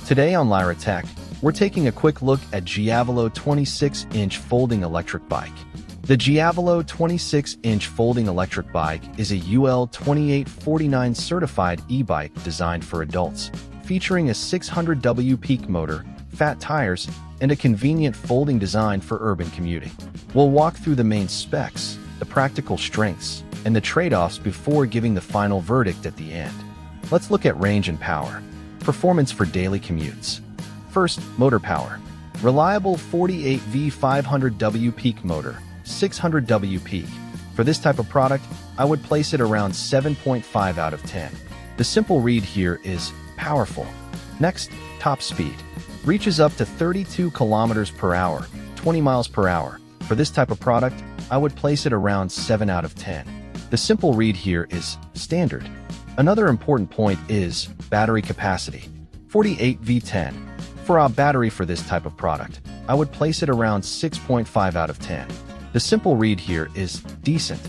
Today on Lyra Tech, we're taking a quick look at Jiavelo 26-inch folding electric bike. The Jiavelo 26-inch folding electric bike is a UL 2849 certified e-bike designed for adults, featuring a 600W peak motor, fat tires, and a convenient folding design for urban commuting. We'll walk through the main specs, the practical strengths, and the trade-offs before giving the final verdict at the end. Let's look at range and power. Performance for daily commutes. First, motor power. Reliable 48V 500W peak motor, 600W peak. For this type of product, I would place it around 7.5 out of 10. The simple read here is powerful. Next, top speed. Reaches up to 32 kilometers per hour, 20 miles per hour. For this type of product, I would place it around 7 out of 10. The simple read here is standard. Another important point is battery capacity. 48V10. For a battery for this type of product, I would place it around 6.5 out of 10. The simple read here is decent.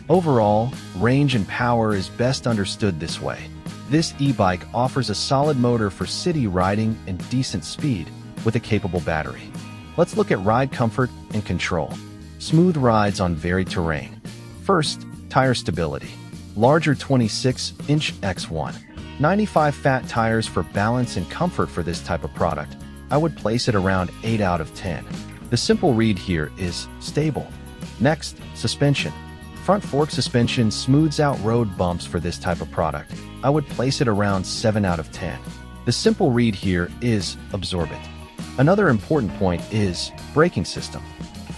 Overall, range and power is best understood this way. This e-bike offers a solid motor for city riding and decent speed with a capable battery. Let's look at ride comfort and control. Smooth rides on varied terrain. First, tire stability. Larger 26-inch X1. 95 fat tires for balance and comfort for this type of product. I would place it around 8 out of 10. The simple read here is stable. Next, suspension. Front fork suspension smooths out road bumps for this type of product. I would place it around 7 out of 10. The simple read here is absorbent. Another important point is braking system.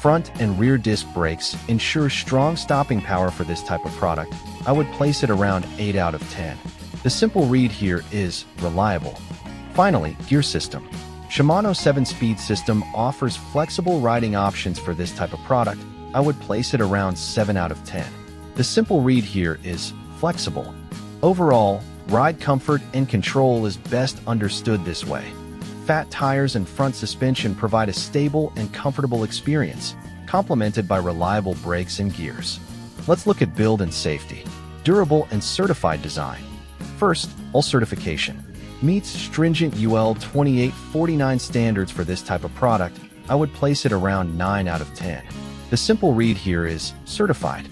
Front and rear disc brakes ensure strong stopping power for this type of product. I would place it around 8 out of 10. The simple read here is reliable. Finally, gear system. Shimano 7-speed system offers flexible riding options for this type of product. I would place it around 7 out of 10. The simple read here is flexible. Overall, ride comfort and control is best understood this way. Fat tires and front suspension provide a stable and comfortable experience, complemented by reliable brakes and gears. Let's look at build and safety. Durable and certified design. First, UL certification. Meets stringent UL 2849 standards for this type of product. I would place it around 9 out of 10. The simple read here is certified.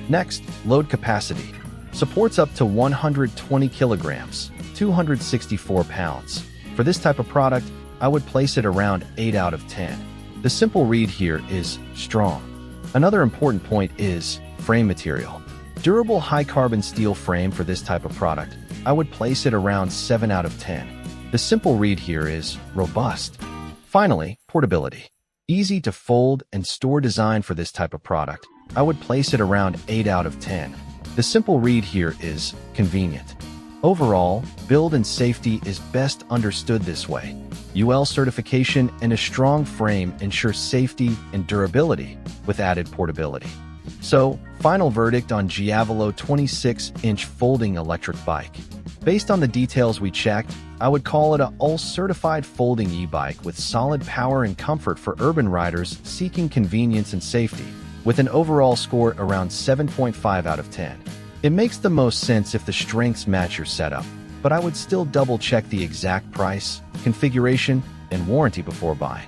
Next, load capacity. Supports up to 120 kilograms, 264 pounds. For this type of product, I would place it around 8 out of 10. The simple read here is strong. Another important point is frame material. Durable high-carbon steel frame for this type of product. I would place it around 7 out of 10. The simple read here is robust. Finally, portability. Easy to fold and store design for this type of product. I would place it around 8 out of 10. The simple read here is convenient. Overall, build and safety is best understood this way. UL certification and a strong frame ensure safety and durability with added portability. So, final verdict on Jiavelo 26-inch folding electric bike. Based on the details we checked, I would call it a UL certified folding e-bike with solid power and comfort for urban riders seeking convenience and safety, with an overall score around 7.5 out of 10. It makes the most sense if the strengths match your setup, but I would still double-check the exact price, configuration, and warranty before buying.